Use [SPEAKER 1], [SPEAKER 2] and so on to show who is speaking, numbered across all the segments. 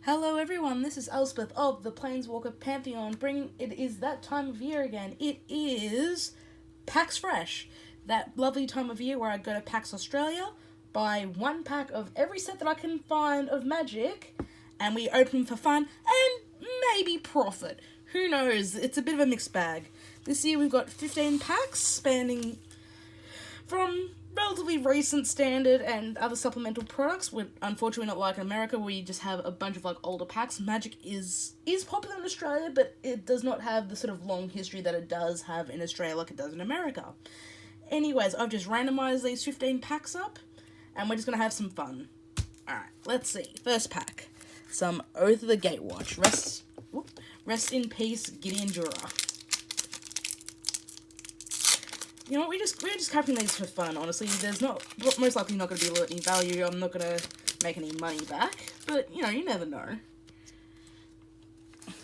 [SPEAKER 1] Hello everyone, this is Elspeth of the Planeswalker Pantheon. It is that time of year again. It is PAX Fresh, that lovely time of year where I go to PAX Australia, buy one pack of every set that I can find of Magic, and we open for fun and maybe profit. Who knows? It's a bit of a mixed bag. This year we've got 15 packs spanning from relatively recent standard and other supplemental products. We're unfortunately not like in America where you just have a bunch of older packs. Magic is popular in Australia, but it does not have the sort of long history that it does have in Australia like it does in America. Anyways, I've just randomized these 15 packs up and we're just going to have some fun. Alright, let's see. First pack. Some Oath of the Gatewatch. Rest in peace, Gideon Jura. You know what, we're just crafting these for fun, honestly. There's most likely not going to be any value. I'm not going to make any money back. But, you never know.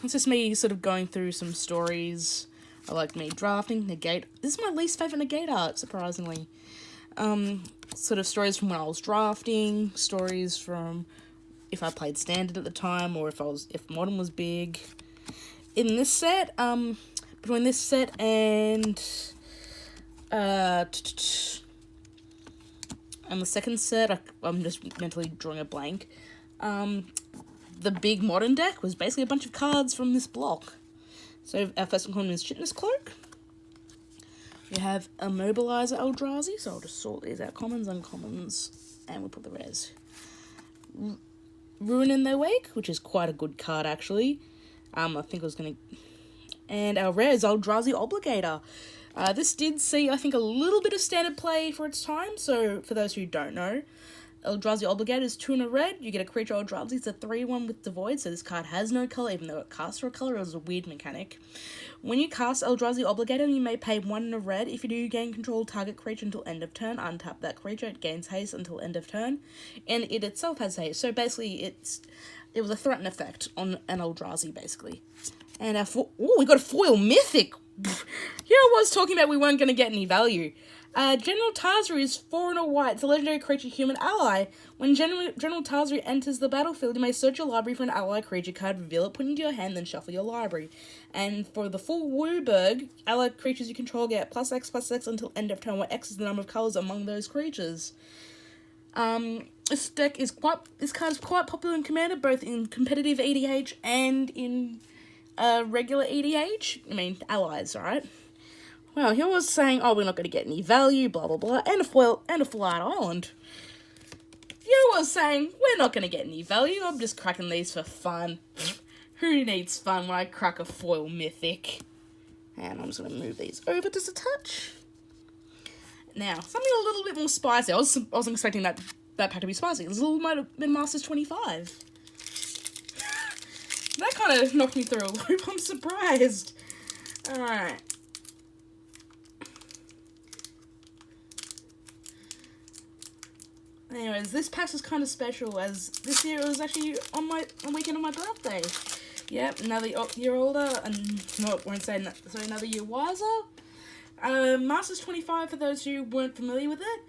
[SPEAKER 1] It's just me sort of going through some stories. I like me drafting, negate. This is my least favourite negate art, surprisingly. Sort of stories from when I was drafting, stories from if I played Standard at the time, or if Modern was big. In this set, between this set and the second set, I'm just mentally drawing a blank. The big Modern deck was basically a bunch of cards from this block. So our first one is Shitness Cloak. We have Immobilizer Eldrazi, so I'll just sort these out. Commons, uncommons, and we'll put the rares. Ruin in Their Wake, which is quite a good card actually. I think I was going to... And our rares, Eldrazi Obligator. This did see, I think, a little bit of standard play for its time. So, for those who don't know, Eldrazi Obligator is 2 and a red. You get a creature Eldrazi. It's a 3/1 with Devoid, so this card has no colour, even though it casts for a colour. It was a weird mechanic. When you cast Eldrazi Obligator, you may pay 1 and a red. If you do, gain control of target creature until end of turn. Untap that creature. It gains haste until end of turn. And it itself has haste. So, basically, it was a threaten effect on an Eldrazi, basically. And we got a foil mythic. Here I was talking about we weren't going to get any value. General Tazri is 4 and a white. It's a legendary creature human ally. When General Tazri enters the battlefield, you may search your library for an ally creature card, reveal it, put it into your hand, then shuffle your library. And for the full Wooburg, allied creatures you control get +X/+X until end of turn, where X is the number of colours among those creatures. This card is quite popular in Commander, both in competitive EDH and in regular EDH. I mean, allies, right? Well, he was saying, we're not going to get any value, blah, blah, blah, and a full art island. You was saying, we're not going to get any value, I'm just cracking these for fun. Who needs fun when I crack a foil mythic? And I'm just going to move these over just a touch. Now, something a little bit more spicy. I wasn't expecting that pack to be spicy. This might have been Masters 25. That kind of knocked me through a loop. I'm surprised. Alright. Anyways, this PAX is kind of special, as this year it was actually on weekend of my birthday. Yep, another year older, and another year wiser. Masters 25, for those who weren't familiar with it,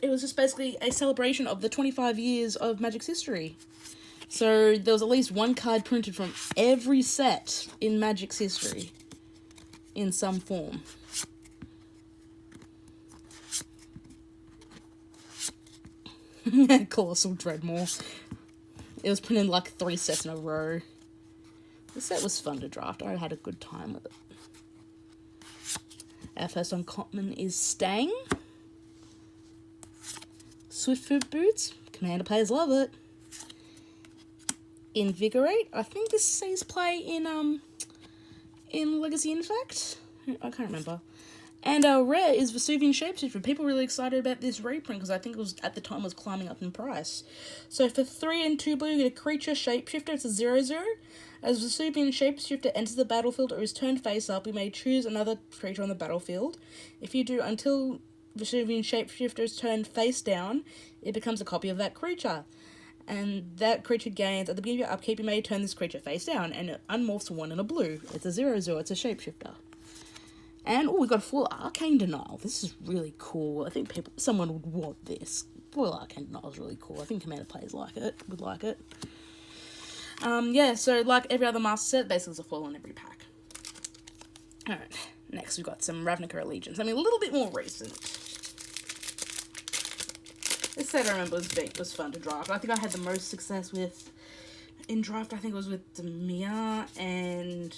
[SPEAKER 1] it was just basically a celebration of the 25 years of Magic's history. So there was at least one card printed from every set in Magic's history in some form. Colossal Dreadmore. It was printed like 3 sets in a row. The set was fun to draft. I had a good time with it. Our first uncommon is Stang. Swiftfoot Boots. Commander players love it. Invigorate. I think this sees play in Legacy Infect. I can't remember. And our rare is Vesuvian Shapeshifter. People were really excited about this reprint because I think it was at the time was climbing up in price. So for 3 and 2 blue, you get a creature Shapeshifter. It's a 0/0. As Vesuvian Shapeshifter enters the battlefield or is turned face up, you may choose another creature on the battlefield. If you do, until Vesuvian Shapeshifter is turned face down, it becomes a copy of that creature. And that creature gains, at the beginning of your upkeep, you may turn this creature face down, and it unmorphs to 1 in a blue. It's a 0/0, it's a Shapeshifter. And, we got a full Arcane Denial. This is really cool. I think someone would want this. Foil Arcane Denial is really cool. I think Commander players would like it. Yeah, so like every other master set, basically there's a foil in every pack. Alright, next we've got some Ravnica Allegiance. I mean, a little bit more recent. This set I remember was fun to draft. I think I had the most success with in draft. I think it was with Demir and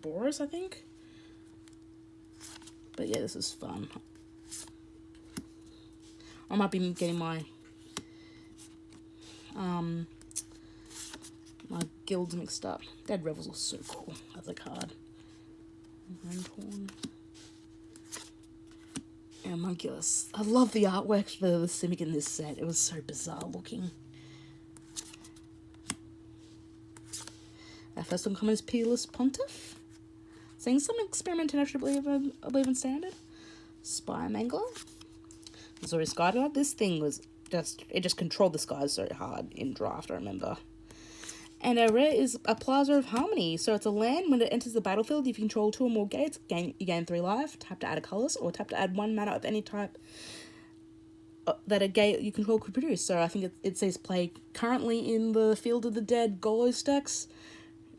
[SPEAKER 1] Boris, I think. But yeah, this is fun. I might be getting my my guilds mixed up. Dead Revels was so cool as a card. Rentorn. Yeah, Monculus. I love the artwork for the Simic in this set. It was so bizarre looking. Our first uncommon is Peerless Pontiff. Seeing some experimentation, I believe in standard. Spire Mangler. Zori Skydrive. This thing was just controlled the skies so hard in draft, I remember. And our rare is a Plaza of Harmony. So it's a land. When it enters the battlefield, if you control 2 or more gates, you gain 3 life. Tap to add a colours, or tap to add 1 mana of any type that a gate you control could produce. So I think it says play currently in the Field of the Dead Golos decks.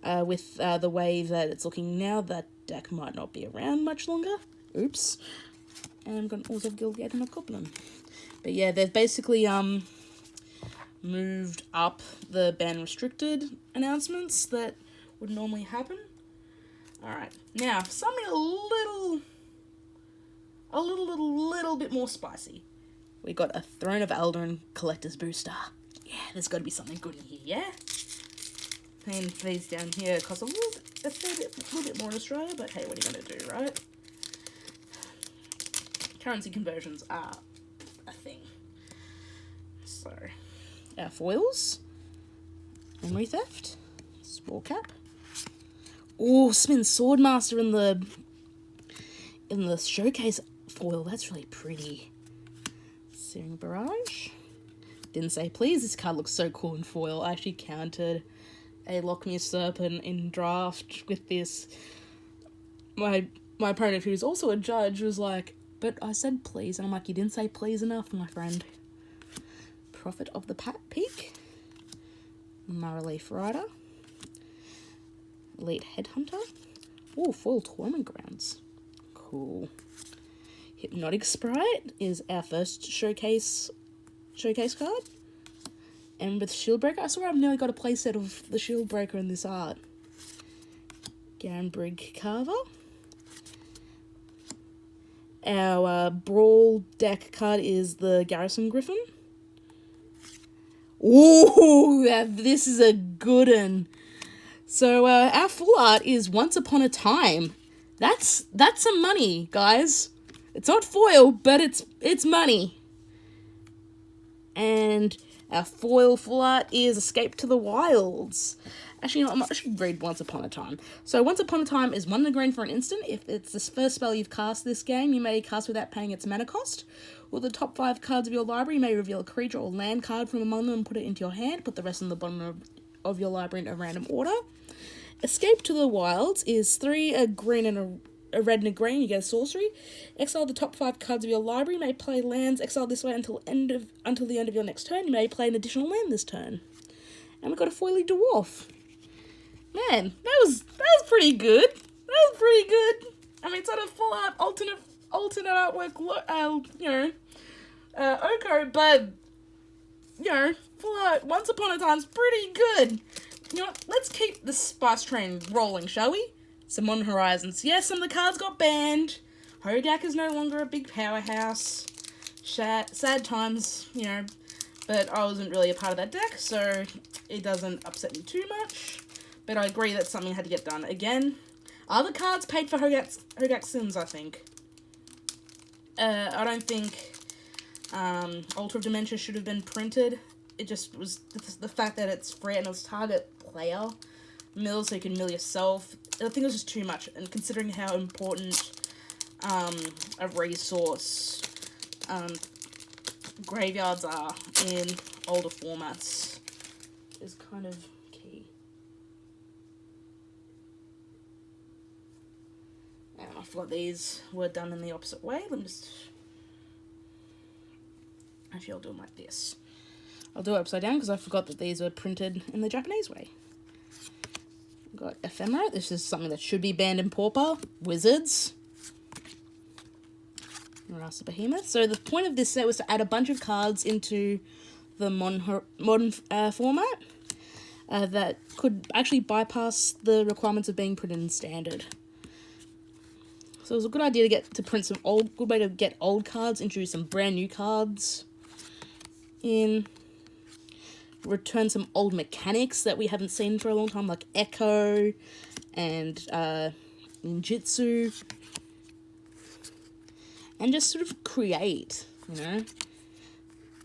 [SPEAKER 1] With the way that it's looking now, that deck might not be around much longer. Oops. And I'm going to also have Guildgate and a Goblin. But yeah, they've basically moved up the ban restricted announcements that would normally happen. Alright, now something a little bit more spicy. We got a Throne of Eldarin Collector's Booster. Yeah, there's got to be something good in here, yeah? And these down here cost a little bit more in Australia, but hey, what are you going to do, right? Currency conversions are a thing. So, our foils. Memory Theft. Spore Cap. Oh, Spin Swordmaster in the showcase foil. That's really pretty. Searing Barrage. Didn't say please. This card looks so cool in foil. I actually counted a Lockmere Serpent in draft with this. My opponent, who's also a judge, was like, but I said please. And I'm like, you didn't say please enough, my friend. Prophet of the Peak. Maraleaf Rider. Elite Headhunter. Oh, foil Tournament Grounds. Cool. Hypnotic Sprite is our first showcase card. And with Shieldbreaker, I swear I've nearly got a playset of the Shieldbreaker in this art. Gambrig Carver. Our Brawl deck card is the Garrison Griffin. Ooh, this is a good one. So our full art is Once Upon a Time. That's some money, guys. It's not foil, but it's money. And our foil full art is Escape to the Wilds. Actually, you know, I should read Once Upon a Time. So Once Upon a Time is 1 green for an instant. If it's the first spell you've cast this game, you may cast without paying its mana cost. With the top 5 cards of your library, you may reveal a creature or land card from among them and put it into your hand. Put the rest on the bottom of your library in a random order. Escape to the Wilds is 3, a green and a red and a green. You get a sorcery. Exile the top 5 cards of your library. You may play lands exiled this way until the end of your next turn. You may play an additional land this turn. And we got a foily dwarf. Man, that was pretty good. I mean, it's not a full art alternate artwork, Oko, but full art Once Upon a Time's pretty good. You know what? Let's keep the spice train rolling, shall we? Some Modern Horizons. Yes, some of the cards got banned. Hodak is no longer a big powerhouse. Sad times, but I wasn't really a part of that deck, so it doesn't upset me too much. But I agree that something had to get done. Again, other cards paid for Hogak's sins, I think. I don't think Altar of Dementia should have been printed. It just was the fact that it's free and it's target player mill, so you can mill yourself. I think it was just too much, and considering how important a resource graveyards are in older formats is kind of key. And I forgot these were done in the opposite way. Actually, I'll do them like this. I'll do it upside down because I forgot that these were printed in the Japanese way. We've got Ephemera. This is something that should be banned in Pauper. Wizards. Rasa Behemoth. So the point of this set was to add a bunch of cards into the modern format that could actually bypass the requirements of being printed in standard. So it was a good idea to print some good way to get old cards, introduce some brand new cards in, return some old mechanics that we haven't seen for a long time, like Echo and Ninjutsu, and just sort of create,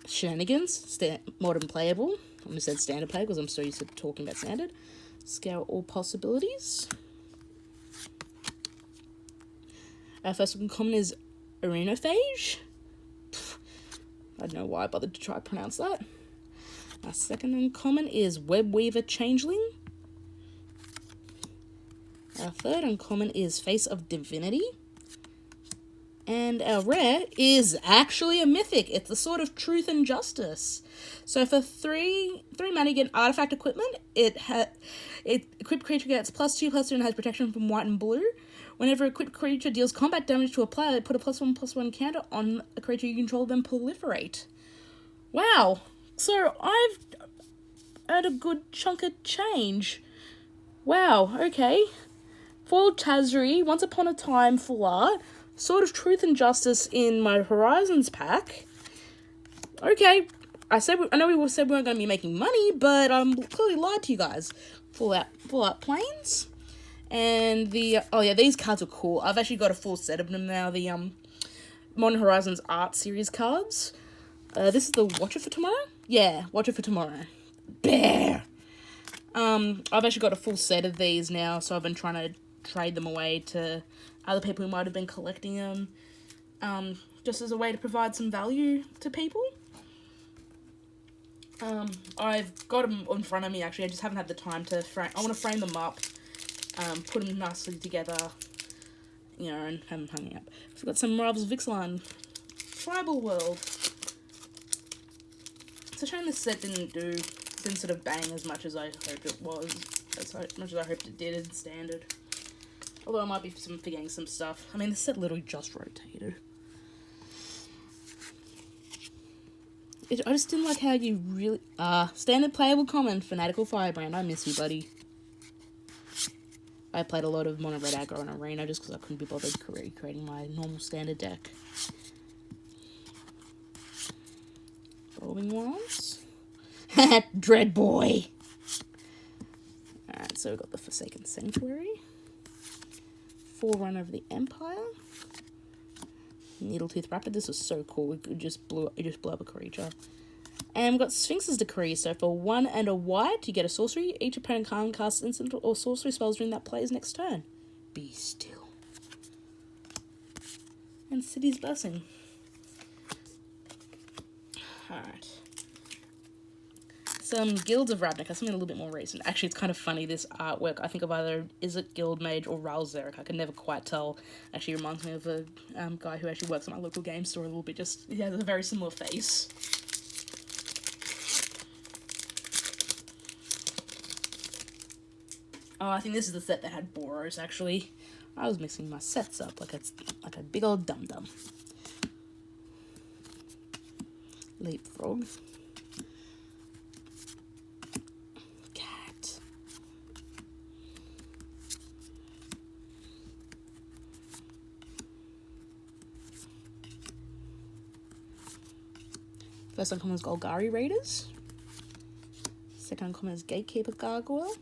[SPEAKER 1] shenanigans, modern playable. I almost said standard play because I'm so used to talking about standard. Scale all possibilities. Our first uncommon is Arenaphage. I don't know why I bothered to try to pronounce that. Our second uncommon is Webweaver Changeling. Our third uncommon is Face of Divinity. And our rare is actually a mythic. It's the Sword of Truth and Justice. So for three mana, you get Artifact Equipment. Equipped creature gets +2/+2 and has protection from white and blue. Whenever a equipped creature deals combat damage to a player, put a +1/+1 counter on a creature you control, then proliferate. Wow. So I've had a good chunk of change. Wow, okay. Foiled Tazri, Once Upon a Time, full art. Sword of Truth and Justice in my Horizons pack. Okay, I know we said we weren't going to be making money, but I'm clearly lied to you guys. Full out planes. And these cards are cool. I've actually got a full set of them now. The Modern Horizons Art Series cards. This is the Watcher for Tomorrow? Yeah, Watcher for Tomorrow. Bear! I've actually got a full set of these now, so I've been trying to trade them away to other people who might have been collecting them, just as a way to provide some value to people. I've got them in front of me, actually. I just haven't had the time to frame. I want to frame them up, put them nicely together, and have them hanging up. So I've got some Marvel's Vixline Tribal World. It's a shame this set didn't sort of bang as much as I hoped it was, as much as I hoped it did in standard. Although I might be forgetting some stuff. I mean, the set literally just rotated. I just didn't like how you really... standard playable common, Fanatical Firebrand. I miss you, buddy. I played a lot of Mono Red Aggro and Arena just because I couldn't be bothered creating my normal standard deck. Rolling Wands. Dread Boy. Alright, so we've got the Forsaken Sanctuary. Forerunner of the Empire. Needletooth Rapid. This was so cool. It just blew up a creature. And we've got Sphinx's Decree. So for 1 and a white, you get a sorcery. Each opponent can't cast instant or sorcery spells during that player's next turn. Be still. And City's Blessing. Alright. Some Guilds of Ravnica, something a little bit more recent. Actually, it's kind of funny, this artwork. I think of either, is it Guild Mage or Ral Zarek? I can never quite tell. Actually reminds me of a guy who actually works at my local game store a little bit. Just, he has a very similar face. Oh, I think this is the set that had Boros, actually. I was mixing my sets up like a big old dum-dum. Leapfrog. First uncommon is Golgari Raiders. Second uncommon is Gatekeeper Gargoyle.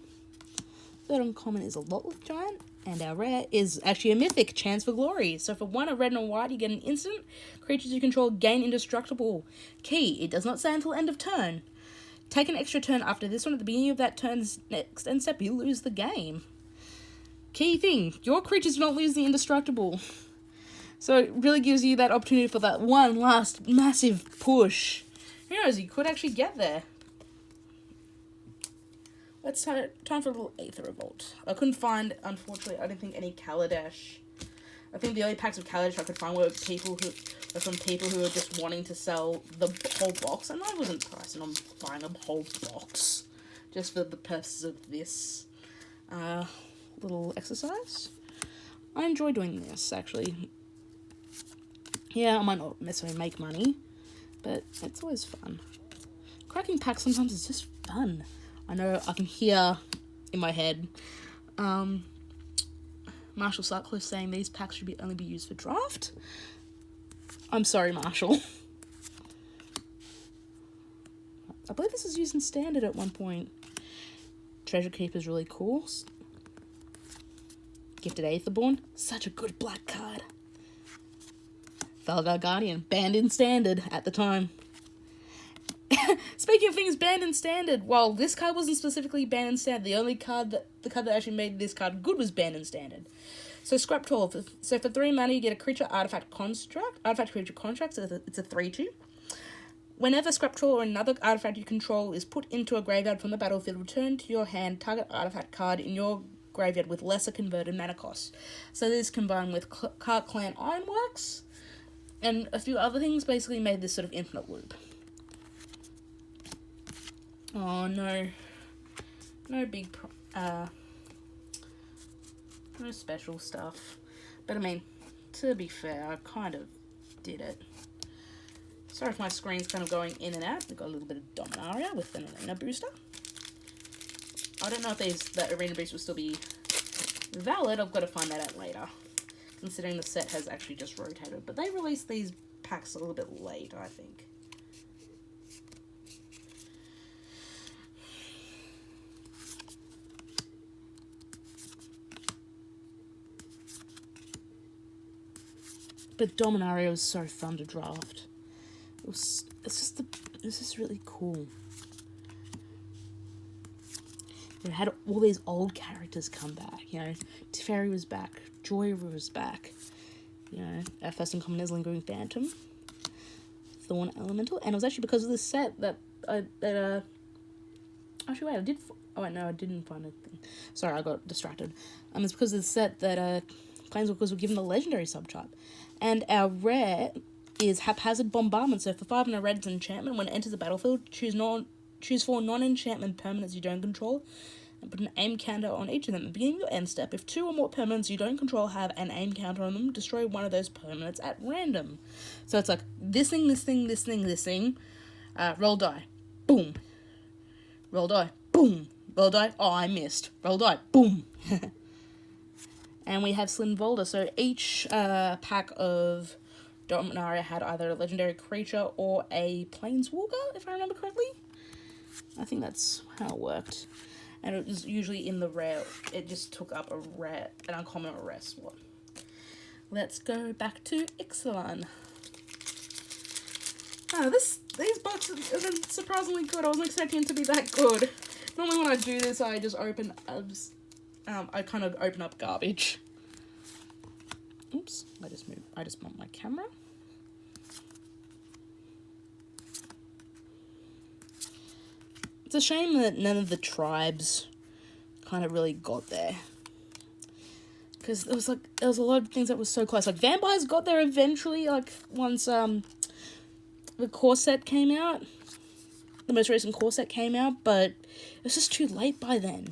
[SPEAKER 1] Third uncommon is a Lotleth Giant. And our rare is actually a mythic, Chance for Glory. So for 1, a red and a white, you get an instant. Creatures you control gain indestructible. Key, it does not say until end of turn. Take an extra turn after this one. At the beginning of that turn's next end step, you lose the game. Key thing, your creatures do not lose the indestructible. So it really gives you that opportunity for that one last massive push. Who knows, you could actually get there. Let's time for a little Aether Revolt. I couldn't find, unfortunately, I don't think any Kaladesh I think the only packs of Kaladesh I could find were from people who were just wanting to sell the whole box, and I wasn't pricing on buying a whole box just for the purposes of this little exercise. I enjoy doing this, actually. Yeah, I might not necessarily make money, but it's always fun. Cracking packs sometimes is just fun. I know I can hear in my head Marshall Sutcliffe saying these packs should only be used for draft. I'm sorry, Marshall. I believe this is used in standard at one point. Treasure Keeper's really cool. Gifted Aetherborn, such a good black card. Valgar Guardian, banned in standard at the time. Speaking of things banned in standard, while this card wasn't specifically banned in standard, the card that actually made this card good was banned in standard. So Scrap Tool. So for 3 mana, you get a creature artifact creature construct. So it's a 3/2. Whenever Scrap Tool or another artifact you control is put into a graveyard from the battlefield, return to your hand target artifact card in your graveyard with lesser converted mana cost. So this combined with Cart Clan Ironworks and a few other things basically made this sort of infinite loop. Oh no. No big no special stuff. But I mean, to be fair, I kind of did it. Sorry if my screen's kind of going in and out. We've got a little bit of Dominaria with an Arena Booster. I don't know if that Arena Boost will still be valid. I've got to find that out later, considering the set has actually just rotated. But they released these packs a little bit late, I think. But Dominaria was so fun to draft. It's just really cool. It had all these old characters come back, you know. Teferi was back, Joyra was back, you know, our first uncommon is Lingering Phantom, Thorn Elemental, and it was actually because of this set that actually wait, I didn't find anything. Sorry, I got distracted. It's because of the set that Planeswalkers were given the legendary subtype. And our rare is Haphazard Bombardment. So for 5 and a red's enchantment, when it enters the battlefield, choose 4 non-enchantment permanents you don't control, and put an aim counter on each of them. At the beginning of your end step, if 2 or more permanents you don't control have an aim counter on them, destroy one of those permanents at random. So it's like this thing, this thing, this thing, this thing. Roll die. Boom. Roll die. Boom. Roll die. Oh, I missed. Roll die. Boom. And we have Slinvolder. So each pack of Dominaria had either a legendary creature or a planeswalker, if I remember correctly. I think that's how it worked. And it was usually in the rare. It just took up an uncommon or rare slot. Let's go back to Ixalan. These boxes have been surprisingly good. I wasn't expecting it to be that good. Normally when I do this, I just open I kind of open up garbage. Oops, I just bumped my camera. It's a shame that none of the tribes kind of really got there. Because there was a lot of things that was so close. Like, Vampires got there eventually, like, once, the core set came out. The most recent core set came out, but it was just too late by then.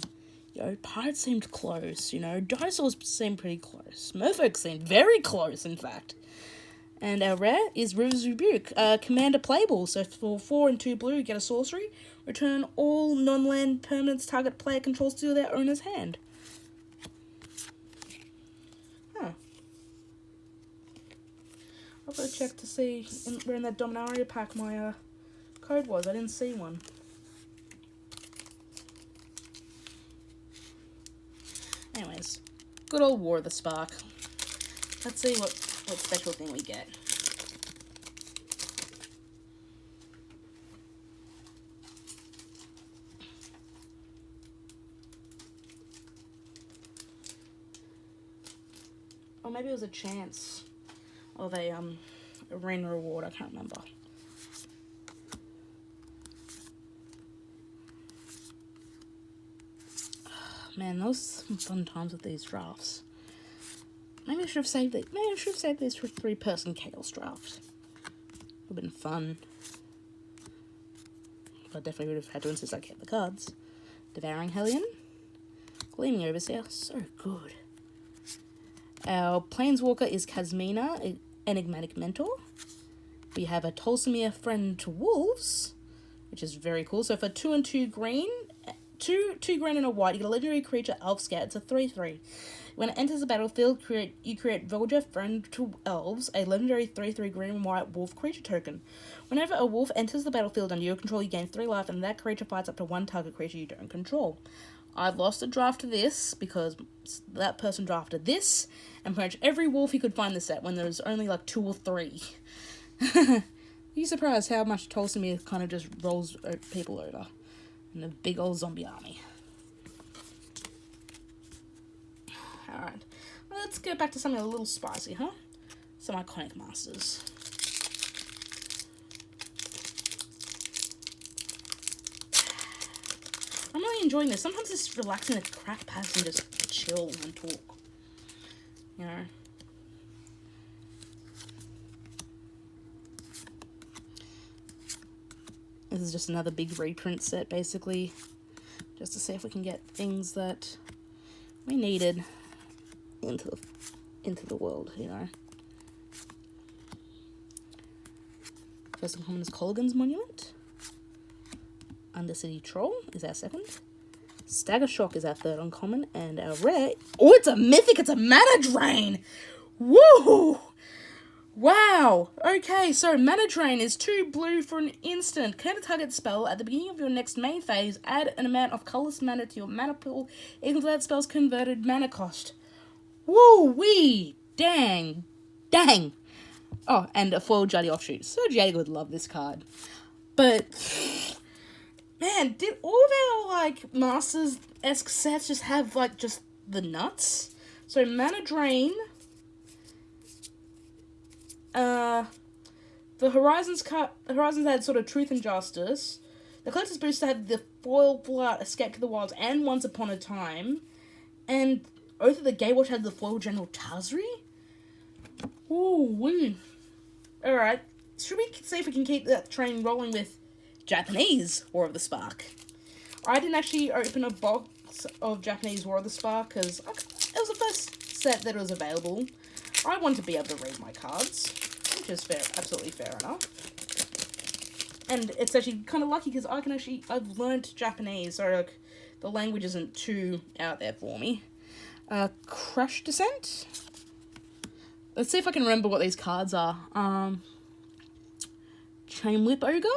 [SPEAKER 1] You know, Pirates seemed close, you know, Dinosaurs seemed pretty close. Merfolk seemed very close, in fact. And our rare is River's Rebuke, Commander Playable. So for 4 and 2 blue, you get a sorcery. Return all non-land permanents target player controls to their owner's hand. Huh. I'll go check to see where in that Dominaria pack my code was. I didn't see one. Anyways, good old War of the Spark. Let's see what special thing we get. Or maybe it was a chance of a arena reward, I can't remember. Man, those some fun times with these drafts. Maybe I should have saved it. Maybe I should have saved this for a 3-person Chaos Draft. Would have been fun. But I definitely would have had to insist I kept the cards. Devouring Hellion. Gleaming Overseer. So good. Our Planeswalker is Kasmina, Enigmatic Mentor. We have a Tolsimir, Friend to Wolves, which is very cool. So for 2 and 2 green, 2 green and a white, you get a legendary creature, Elf Scout. It's a 3/3. When it enters the battlefield, you create Volger, Friend to Elves, a legendary 3/3 green and white wolf creature token. Whenever a wolf enters the battlefield under your control, you gain 3 life, and that creature fights up to 1 target creature you don't control. I've lost a draft to this because that person drafted this, and pretty much every wolf he could find in the set when there was only like 2 or 3. You surprised how much Tolsimir kind of just rolls people over in a big old zombie army. Alright, well, let's go back to something a little spicy, huh? Some iconic masters. I'm really enjoying this. Sometimes it's relaxing to crack packs and just chill and talk. You know? This is just another big reprint set, basically. Just to see if we can get things that we needed into the world, you know. First uncommon is Colligan's Monument. Undercity Troll is our second. Stagger Shock is our third uncommon. And our rare... Oh, it's a mythic! It's a Mana Drain! Woo! Wow! Okay, so Mana Drain is 2 blue for an instant. Counter target spell. At the beginning of your next main phase, add an amount of colorless mana to your mana pool equal to that spell's converted mana cost. Woo-wee! Dang! Dang! Oh, and a foil Juddy Offshoot. So Jay would love this card. But... man, did all of our, like, Masters-esque sets just have, like, just the nuts? So, Mana Drain. The Horizons had sort of Truth and Justice. The Collector's Booster had the Foil Blood, Escape to the Wilds, and Once Upon a Time. And Oath of the Gatewatch had the Foil General Tazri. Ooh-wee. Alright, should we see if we can keep that train rolling with Japanese War of the Spark? I didn't actually open a box of Japanese War of the Spark because it was the first set that was available. I wanted to be able to read my cards, which is fair, absolutely fair enough. And it's actually kind of lucky because I've learned Japanese, so like, the language isn't too out there for me. Crush Descent. Let's see if I can remember what these cards are. Chain Whip Ogre.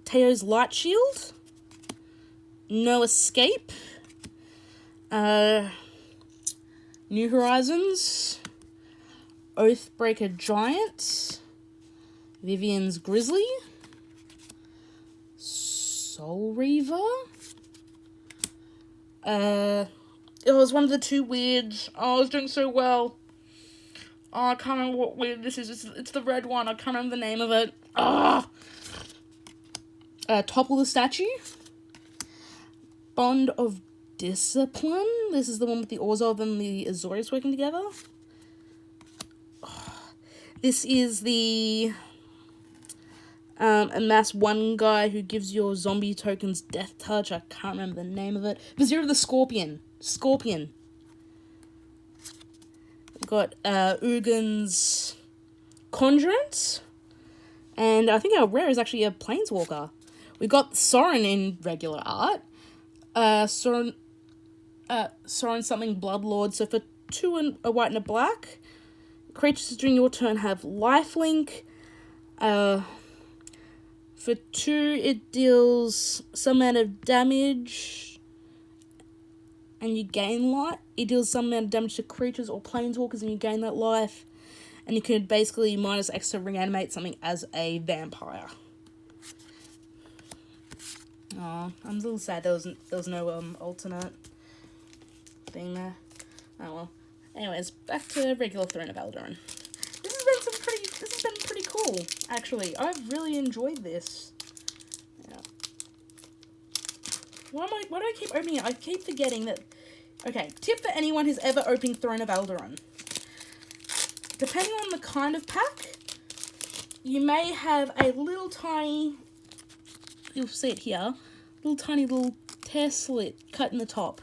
[SPEAKER 1] Teo's Light Shield. No Escape. New Horizons. Oathbreaker Giant. Vivian's Grizzly. Soul Reaver. It was one of the 2 weirds. Oh, I was doing so well. Oh, I can't remember what weird this is. It's the red one. I can't remember the name of it. Ah. Topple the Statue. Bond of Discipline. This is the one with the Orzhov and the Azorius working together. This is the amass 1 guy who gives your zombie tokens Death Touch. I can't remember the name of it. Vizier of the Scorpion. We've got Ugin's Conjurant. And I think our rare is actually a Planeswalker. We got Sorin in regular art. Sorin something Bloodlord. So for 2 and a white and a black, creatures during your turn have lifelink. For 2, it deals some amount of damage, and you gain life. It deals some amount of damage to creatures or planeswalkers, and you gain that life. And you can basically minus X to reanimate something as a vampire. Oh, I'm a little sad there was no alternate thing there. Oh well. Anyways, back to regular Throne of Eldarin. This has been pretty cool, actually. I've really enjoyed this. Yeah. Why do I keep opening it? I keep forgetting that. Okay, tip for anyone who's ever opened Throne of Eldaron. Depending on the kind of pack, you may have a little tiny, you'll see it here, little tear slit cut in the top.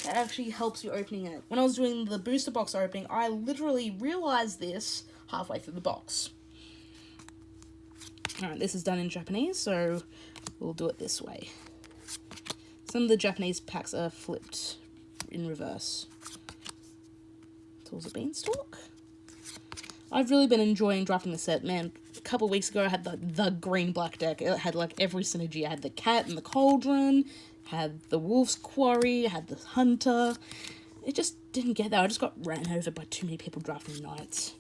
[SPEAKER 1] That actually helps you opening it. When I was doing the booster box opening, I literally realized this halfway through the box. Alright, this is done in Japanese, so we'll do it this way. Some of the Japanese packs are flipped in reverse. Tools of Beanstalk. I've really been enjoying drafting the set, man. A couple of weeks ago, I had the green-black deck. It had, like, every synergy. I had the cat and the cauldron, had the wolf's quarry, had the hunter. It just didn't get that. I just got ran over by too many people drafting knights.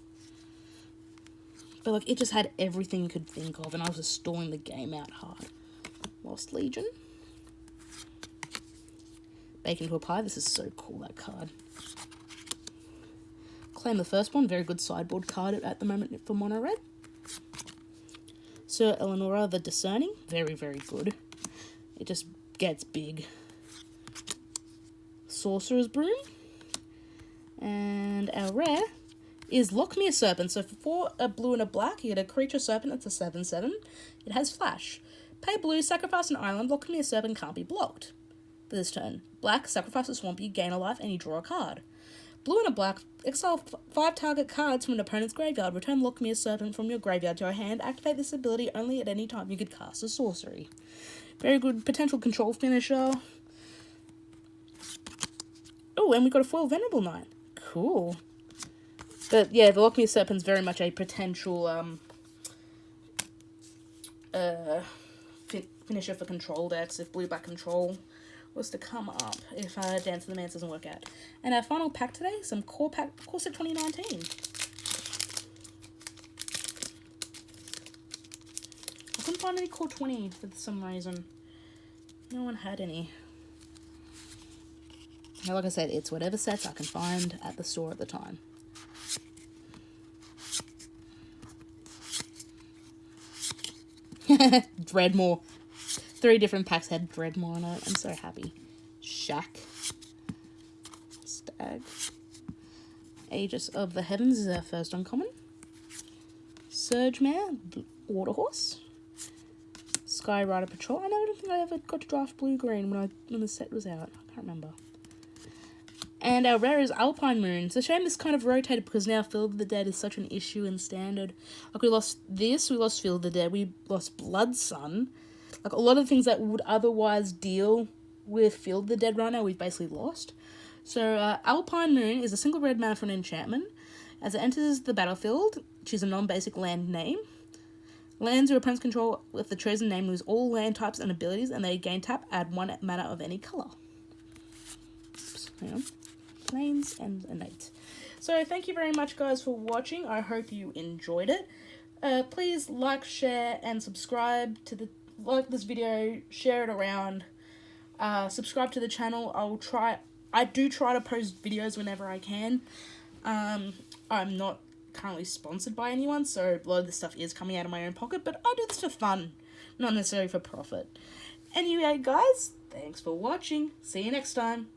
[SPEAKER 1] But, like, it just had everything you could think of, and I was just stalling the game out hard. Lost Legion. Bacon to a Pie. This is so cool, that card. Claim the Firstborn. Very good sideboard card at the moment for Mono Red. Sir Eleonora the Discerning. Very, very good. It just gets big. Sorcerer's Broom. And our rare is Lockmere Serpent. So for a blue and a black, you get a creature serpent. It's a 7/7. It has flash. Pay blue, sacrifice an island. Lockmere Serpent can't be blocked. For this turn, black, sacrifice a swamp, you gain a life and you draw a card. Blue and a black, exile 5 target cards from an opponent's graveyard. Return Lockmere Serpent from your graveyard to your hand. Activate this ability only at any time you could cast a sorcery. Very good potential control finisher. Oh, and we got a foil Venerable Knight. Cool. But yeah, the Lockmere Serpent's very much a potential finisher for control decks if blue-black control was to come up, if Dance of the Mance doesn't work out. And our final pack today, some Core Set 2019. I couldn't find any Core 20 for some reason. No one had any. Now, like I said, it's whatever sets I can find at the store at the time. Dreadmore. 3 different packs had Dreadmore on it. I'm so happy. Shack. Stag. Aegis of the Heavens is our first uncommon. Surgemare. Waterhorse. Skyrider Patrol. I don't think I ever got to draft blue-green when the set was out. I can't remember. And our rare is Alpine Moon. It's a shame this kind of rotated because now Field of the Dead is such an issue in Standard. Like, we lost this, we lost Field of the Dead, we lost Blood Sun. Like, a lot of things that would otherwise deal with Field of the Dead right now, we've basically lost. So, Alpine Moon is a single red mana for an enchantment. As it enters the battlefield, choose a non-basic land name. Lands your opponent's control with the chosen name lose all land types and abilities, and they gain tap, add 1 mana of any colour. Oops, hang on. Plains and innate. So thank you very much, guys, for watching. I hope you enjoyed it. Please like, share, and subscribe to like this video, share it around, subscribe to the channel. I do try to post videos whenever I can. I'm not currently sponsored by anyone, so a lot of this stuff is coming out of my own pocket, but I do this for fun, not necessarily for profit. Anyway, guys, thanks for watching. See you next time.